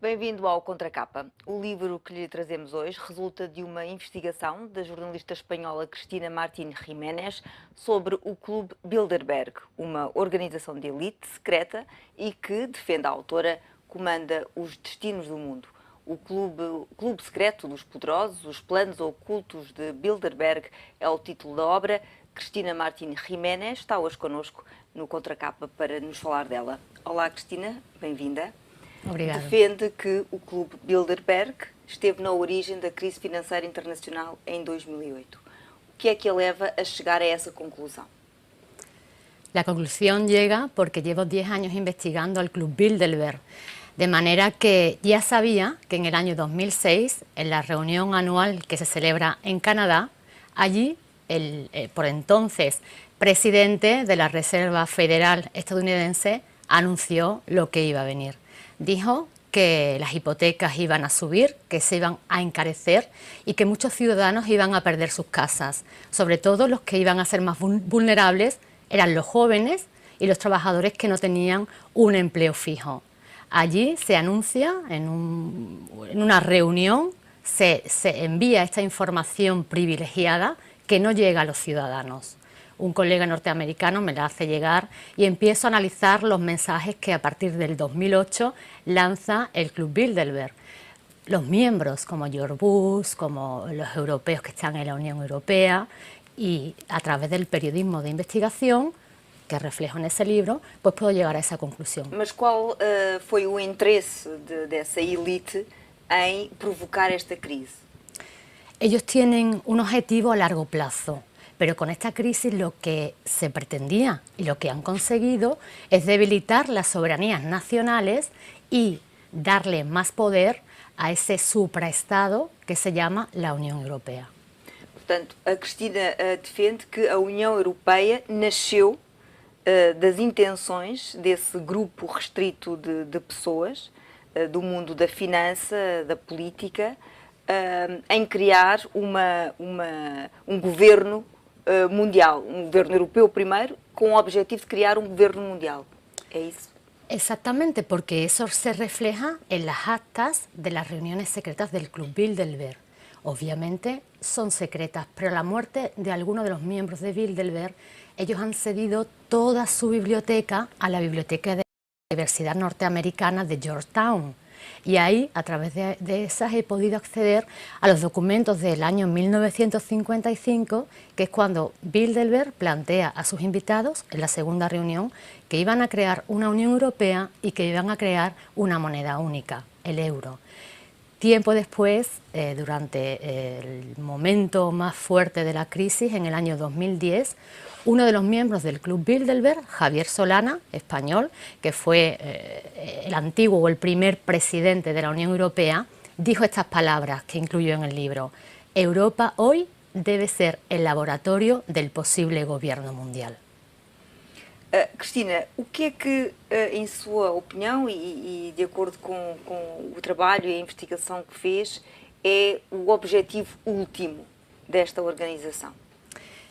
Bem-vindo ao Contracapa. O livro que lhe trazemos hoje resulta de uma investigação da jornalista espanhola Cristina Martín Jiménez sobre o Clube Bilderberg, uma organização de elite secreta e que, defende a autora, comanda os destinos do mundo. O clube secreto dos poderosos, os planos ocultos de Bilderberg é o título da obra. Cristina Martín Jiménez está hoje connosco no Contracapa para nos falar dela. Olá, Cristina, bem-vinda. Obrigada. Defende que o Clube Bilderberg esteve na origem da crise financeira internacional em 2008. O que é que a leva a llegar a esa conclusión? La conclusión llega porque llevo 10 años investigando al Club Bilderberg, de manera que ya sabía que en el año 2006, en la reunión anual que se celebra en Canadá, allí el por entonces presidente de la Reserva Federal estadounidense anunció lo que iba a venir. Dijo que las hipotecas iban a subir, que se iban a encarecer y que muchos ciudadanos iban a perder sus casas. Sobre todo los que iban a ser más vulnerables eran los jóvenes y los trabajadores que no tenían un empleo fijo. Allí se anuncia, en una reunión, se envía esta información privilegiada que no llega a los ciudadanos. Un colega norteamericano me la hace llegar y empiezo a analizar los mensajes que a partir del 2008 lanza el Club Bilderberg. Los miembros como George Bush, como los europeos que están en la Unión Europea, y a través del periodismo de investigación que reflejo en ese libro, pues puedo llegar a esa conclusión. Mas qual foi o interesse dessa elite em provocar esta crise? Ellos tienen un objetivo a largo plazo. Pero con esta crisis lo que se pretendía y lo que han conseguido es debilitar las soberanías nacionales y darle más poder a ese supraestado que se llama la Unión Europea. Portanto, a Cristina defende que a União Europeia nasceu das intenções desse grupo restrito de pessoas do mundo da finança, da política, em criar um governo mundial, un gobierno europeo primero, con el objetivo de crear un gobierno mundial. ¿Es eso? Exactamente, porque eso se refleja en las actas de las reuniones secretas del Club Bilderberg. Obviamente son secretas, pero a la muerte de algunos de los miembros de Bilderberg, ellos han cedido toda su biblioteca a la biblioteca de la Universidad Norteamericana de Georgetown. Y ahí, a través de esas, he podido acceder a los documentos del año 1955, que es cuando Bilderberg plantea a sus invitados, en la segunda reunión, que iban a crear una Unión Europea y que iban a crear una moneda única, el euro. Tiempo después, durante el momento más fuerte de la crisis, en el año 2010, uno de los miembros del Club Bilderberg, Javier Solana, español, que fue el antiguo o el primer presidente de la Unión Europea, dijo estas palabras que incluyo en el libro: Europa hoy debe ser el laboratorio del posible gobierno mundial. Cristina, o que é que, em sua opinião e de acordo com o trabalho e a investigação que fez, é o objetivo último desta organização?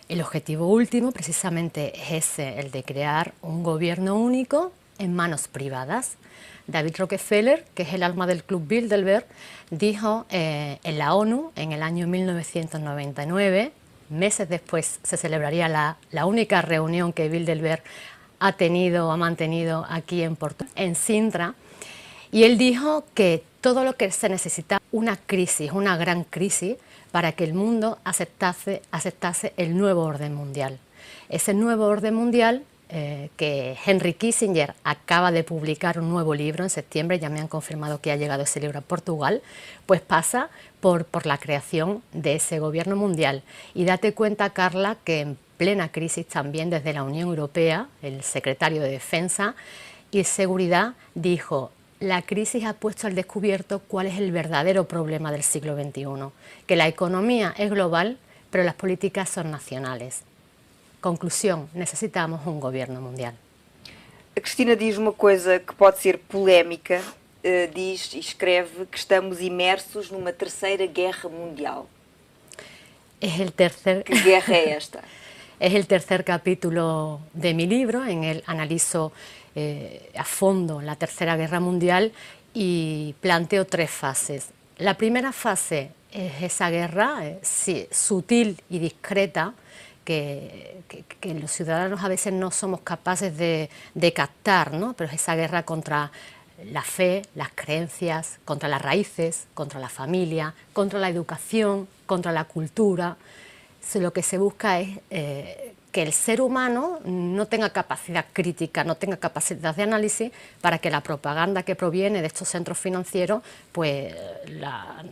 El objetivo último precisamente es ese, el de crear un gobierno único en manos privadas. David Rockefeller, que es el alma del Club Bilderberg, dijo en la ONU en el año 1999, meses después se celebraría la única reunión que Bilderberg ha mantenido aquí en Sintra, y él dijo que todo lo que se necesitaba, una crisis, una gran crisis, para que el mundo aceptase el nuevo orden mundial. Ese nuevo orden mundial que Henry Kissinger acaba de publicar un nuevo libro en septiembre, ya me han confirmado que ha llegado ese libro a Portugal, pues pasa por la creación de ese gobierno mundial. Y date cuenta, Carla, que en plena crisis también desde la Unión Europea, el secretario de Defensa y Seguridad dijo: la crisis ha puesto al descubierto cuál es el verdadero problema del siglo XXI, que la economía es global, pero las políticas son nacionales. Conclusión, necesitamos un gobierno mundial. A Cristina diz uma coisa que pode ser polémica, diz e escreve que estamos imersos numa terceira guerra mundial. Es el tercer... ¿Qué guerra es esta? Es el tercer capítulo de mi libro, en el analizo a fondo la Tercera Guerra Mundial y planteo tres fases. La primera fase es esa guerra sutil y discreta que los ciudadanos a veces no somos capaces de captar, ¿no? Pero es esa guerra contra la fe, las creencias, contra las raíces, contra la familia, contra la educación, contra la cultura. Lo que se busca es que el ser humano no tenga capacidad crítica, no tenga capacidad de análisis para que la propaganda que proviene de estos centros financieros pues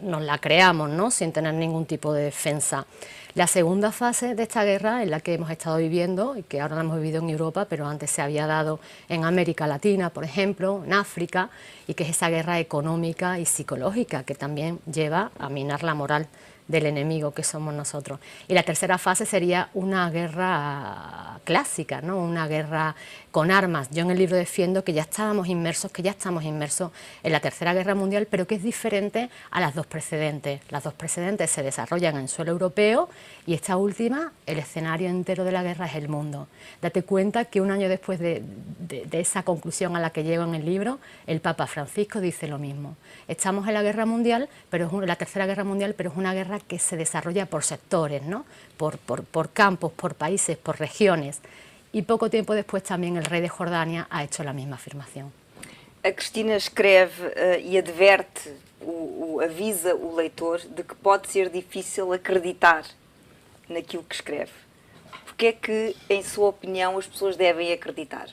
nos la creamos, ¿no? Sin tener ningún tipo de defensa. La segunda fase de esta guerra es la que hemos estado viviendo y que ahora la hemos vivido en Europa, pero antes se había dado en América Latina, por ejemplo, en África, y que es esa guerra económica y psicológica que también lleva a minar la moral del enemigo que somos nosotros. Y la tercera fase sería una guerra clásica, ¿no? Una guerra con armas. Yo en el libro defiendo que ya estamos inmersos en la Tercera Guerra Mundial, pero que es diferente a las dos precedentes. Las dos precedentes se desarrollan en suelo europeo y esta última, el escenario entero de la guerra es el mundo. Date cuenta que un año después de esa conclusión a la que llego en el libro, el Papa Francisco dice lo mismo. Estamos en la guerra mundial, pero es la Tercera Guerra Mundial, pero es una guerra que se desarrolla por sectores, ¿no? por campos, por países, por regiones. Y poco tiempo después también el rey de Jordania ha hecho la misma afirmación. A Cristina escreve e adverte, avisa o leitor de que pode ser difícil acreditar naquilo que escreve. Porque é que, em sua opinião, as pessoas devem acreditar?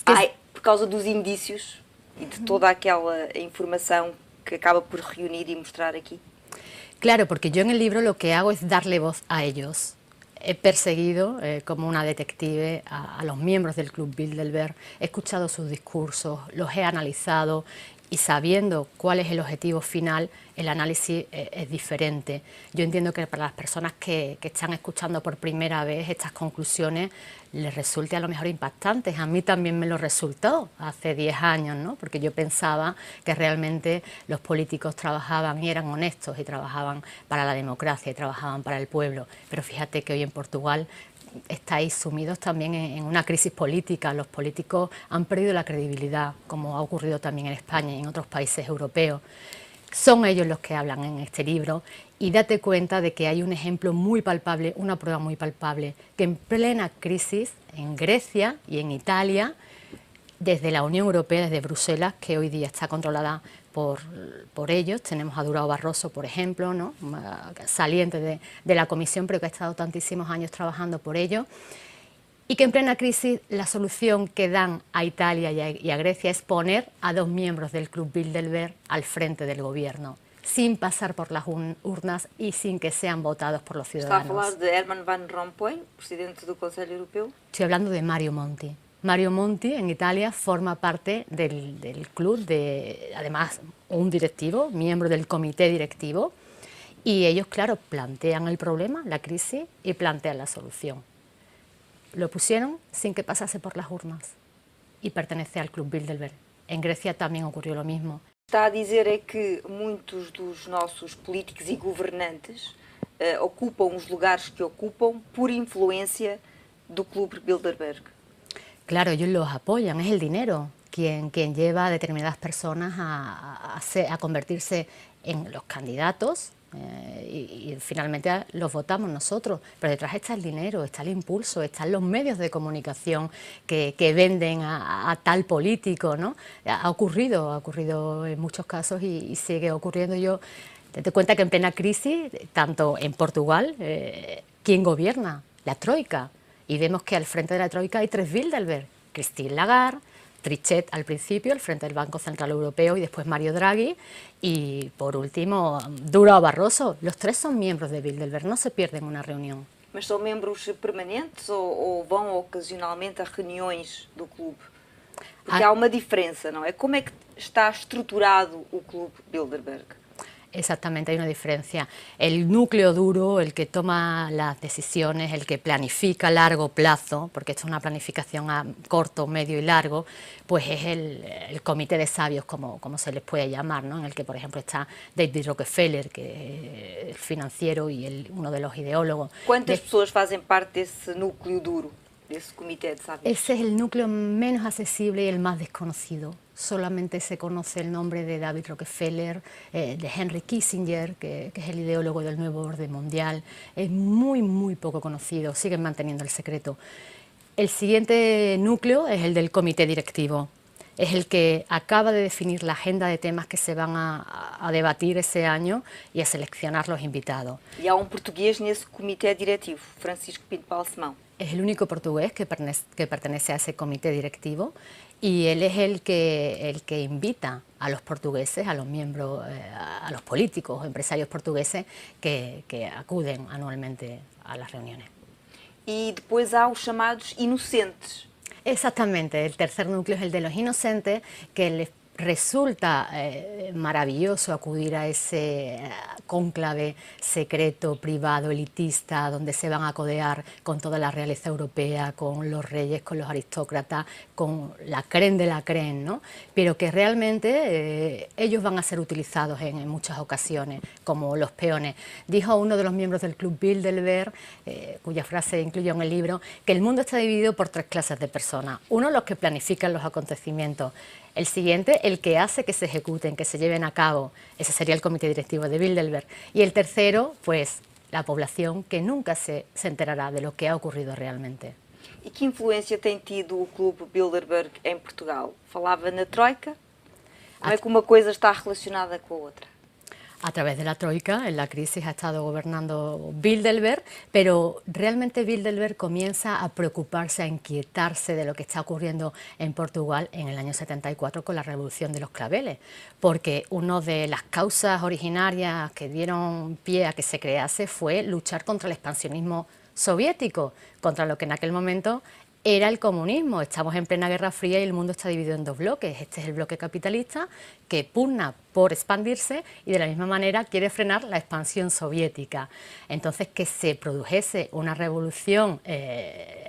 Por causa dos indícios e de toda aquela informação que acaba por reunir y mostrar aquí. Claro, porque yo en el libro lo que hago es darle voz a ellos. He perseguido como una detective a los miembros del Club Bilderberg, he escuchado sus discursos, los he analizado y sabiendo cuál es el objetivo final, el análisis es diferente. Yo entiendo que para las personas que están escuchando por primera vez estas conclusiones les resulte a lo mejor impactantes. A mí también me lo resultó hace 10 años, ¿no? Porque yo pensaba que realmente los políticos trabajaban y eran honestos y trabajaban para la democracia y trabajaban para el pueblo. Pero fíjate que hoy en Portugal estáis sumidos también en una crisis política. Los políticos han perdido la credibilidad, como ha ocurrido también en España y en otros países europeos. Son ellos los que hablan en este libro y date cuenta de que hay un ejemplo muy palpable, una prueba muy palpable, que en plena crisis en Grecia y en Italia, desde la Unión Europea, desde Bruselas, que hoy día está controlada por ellos, tenemos a Durão Barroso, por ejemplo, ¿no? Saliente de la Comisión, pero que ha estado tantísimos años trabajando por ello, y que en plena crisis la solución que dan a Italia y a Grecia es poner a dos miembros del Club Bilderberg al frente del gobierno, sin pasar por las urnas y sin que sean votados por los ciudadanos. ¿Está a hablar de Herman Van Rompuy, presidente del Consejo Europeo? Estoy hablando de Mario Monti. Mario Monti en Italia forma parte del club, además un directivo, miembro del comité directivo, y ellos, claro, plantean el problema, la crisis, y plantean la solución. Lo pusieron sin que pasase por las urnas y pertenece al Club Bilderberg. En Grecia también ocurrió lo mismo. Está a dizer é que muitos dos nossos políticos e governantes ocupam os lugares que ocupam por influência do Club Bilderberg. Claro, ellos los apoyan, es el dinero quien lleva a determinadas personas a convertirse en los candidatos y finalmente los votamos nosotros, pero detrás está el dinero, está el impulso, están los medios de comunicación que venden a tal político, ¿no? Ha ocurrido en muchos casos y sigue ocurriendo. Yo te cuenta que en plena crisis, tanto en Portugal, ¿quién gobierna? La Troika. Y vemos que al frente de la Troika hay tres Bilderberg, Christine Lagarde, Trichet al principio, al frente del Banco Central Europeo, y después Mario Draghi, y por último Durão Barroso. Los tres son miembros de Bilderberg, no se pierden una reunión. ¿Mas son membros permanentes ou vão ocasionalmente a reuniões do clube? Porque há uma diferença, não é? Como é que está estruturado o Club Bilderberg? Exactamente, hay una diferencia. El núcleo duro, el que toma las decisiones, el que planifica a largo plazo, porque esto es una planificación a corto, medio y largo, pues es el comité de sabios, como se les puede llamar, ¿no? En el que, por ejemplo, está David Rockefeller, que es el financiero y uno de los ideólogos. ¿Cuántas personas hacen parte de ese núcleo duro, de ese comité de sabios? Ese es el núcleo menos accesible y el más desconocido. solamente se conoce el nombre de David Rockefeller, de Henry Kissinger, que es el ideólogo del nuevo orden mundial. Es muy poco conocido, siguen manteniendo el secreto. El siguiente núcleo es el del comité directivo. Es el que acaba de definir la agenda de temas que se van a debatir ese año y a seleccionar los invitados. E há portugués nesse comitê diretivo, Francisco Pinto Balsemão. Es el único portugués que pertenece a ese comité directivo y él es el que invita a los portugueses, a los miembros, a los políticos o empresarios portugueses que acuden anualmente a las reuniones. E depois há os chamados inocentes. Exactamente, el tercer núcleo es el de los inocentes, que les resulta maravilloso acudir a ese cónclave secreto, privado, elitista, donde se van a codear con toda la realeza europea, con los reyes, con los aristócratas, con la crème de la crème, ¿no? Pero que realmente ellos van a ser utilizados en muchas ocasiones como los peones. Dijo uno de los miembros del Club Bilderberg, cuya frase incluyo en el libro, que el mundo está dividido por tres clases de personas. Uno, los que planifican los acontecimientos. El siguiente, el que hace que se ejecuten, que se lleven a cabo. Ese sería el comité directivo de Bilderberg. Y el tercero, pues, la población que nunca se enterará de lo que ha ocurrido realmente. E que influência tem tido o Clube Bilderberg em Portugal? Falava na Troika? Como é que uma coisa está relacionada com a outra? A través de la Troika, en la crisis ha estado gobernando Bilderberg, pero realmente Bilderberg comienza a preocuparse, a inquietarse de lo que está ocurriendo en Portugal en el año 74 con la Revolución de los Claveles, porque una de las causas originarias que dieron pie a que se crease fue luchar contra el expansionismo soviético, contra lo que en aquel momento era el comunismo. Estamos en plena Guerra Fría y el mundo está dividido en dos bloques. Este es el bloque capitalista que pugna por expandirse y de la misma manera quiere frenar la expansión soviética. Entonces, que se produjese una revolución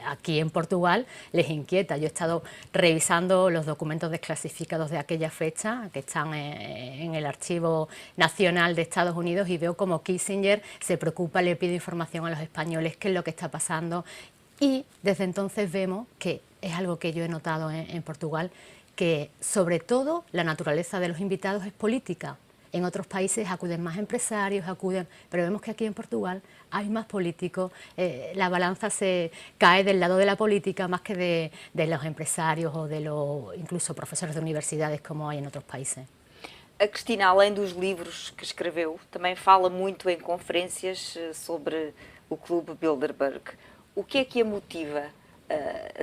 aquí en Portugal les inquieta. Yo he estado revisando los documentos desclasificados de aquella fecha que están en el Archivo Nacional de Estados Unidos y veo como Kissinger se preocupa, le pide información a los españoles, qué es lo que está pasando. Y desde entonces vemos que es algo que yo he notado en Portugal, que sobre todo la naturaleza de los invitados es política. En otros países acuden más empresarios, pero vemos que aquí en Portugal hay más políticos, la balanza se cae del lado de la política más que de los empresarios o de los incluso profesores de universidades como hay en otros países. A Cristina, além dos livros que escreveu, também fala muito em conferências sobre o Clube Bilderberg. O que é que a motiva?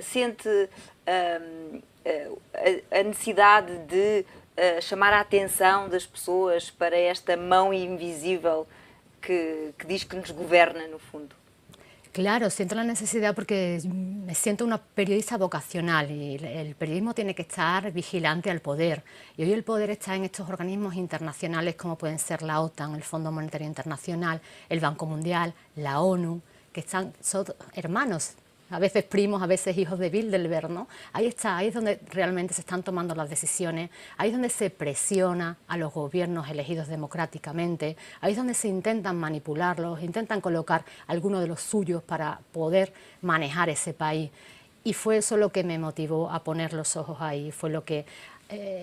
Sente a necessidade de chamar a atenção das pessoas para esta mão invisível que diz que nos governa, no fundo? Claro, siento la necesidad porque me siento una periodista vocacional y el periodismo tiene que estar vigilante al poder. Y hoy el poder está en estos organismos internacionales como pueden ser la OTAN, el Fondo Monetario Internacional, el Banco Mundial, la ONU, que son hermanos, a veces primos, a veces hijos de Bilderberg, ¿no? Ahí está, ahí es donde realmente se están tomando las decisiones, ahí es donde se presiona a los gobiernos elegidos democráticamente, ahí es donde se intentan manipularlos, intentan colocar algunos de los suyos para poder manejar ese país. Y fue eso lo que me motivó a poner los ojos ahí, fue lo que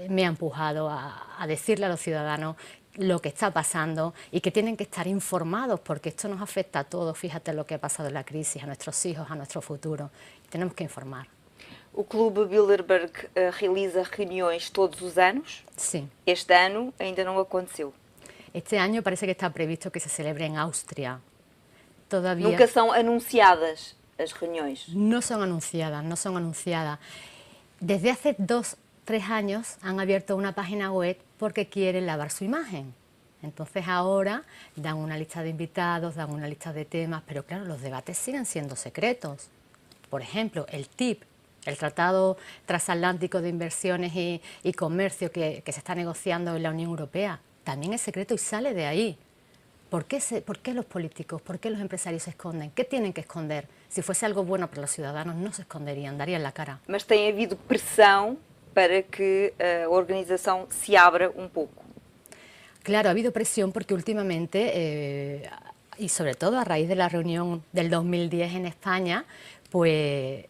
me ha empujado a decirle a los ciudadanos lo que está pasando y que tienen que estar informados porque esto nos afecta a todos. Fíjate lo que ha pasado en la crisis, a nuestros hijos, a nuestro futuro. Tenemos que informar. O Clube Bilderberg realiza reuniões todos os anos? Sí. Este ano ainda não aconteceu. Este año parece que está previsto que se celebre en Austria. Todavía nunca são anunciadas as reuniões? No son anunciadas, no son anunciadas. Desde hace 2-3 años han abierto una página web porque quieren lavar su imagen. Entonces ahora dan una lista de invitados, dan una lista de temas, pero claro, los debates siguen siendo secretos. Por ejemplo, el TIP, el Tratado Transatlántico de Inversiones y Comercio que se está negociando en la Unión Europea, también es secreto y sale de ahí. ¿Por qué los políticos, por qué los empresarios se esconden? ¿Qué tienen que esconder? Si fuese algo bueno para los ciudadanos no se esconderían, darían la cara. Mas tem habido pressão para que a organização se abra un pouco. Claro, ha habido presión porque últimamente, y sobre todo a raíz de la reunión del 2010 en España, pues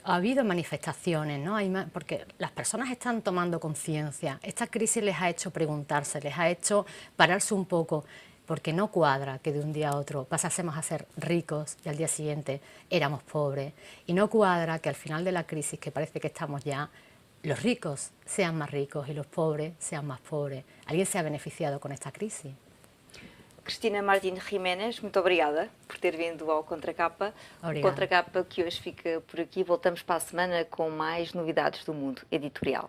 ha habido manifestaciones, ¿no? Porque las personas están tomando conciencia. Esta crisis les ha hecho preguntarse, les ha hecho pararse un poco, porque no cuadra que de un día a otro pasásemos a ser ricos y al día siguiente éramos pobres. Y no cuadra que al final de la crisis, que parece que estamos ya, los ricos sean más ricos y los pobres sean más pobres. ¿Alguien se ha beneficiado con esta crisis? Cristina Martins Giménez, muito obrigada por ter vindo ao Contracapa. Obrigada. O Contracapa que hoje fica por aqui. Voltamos para a semana com mais novidades do mundo editorial.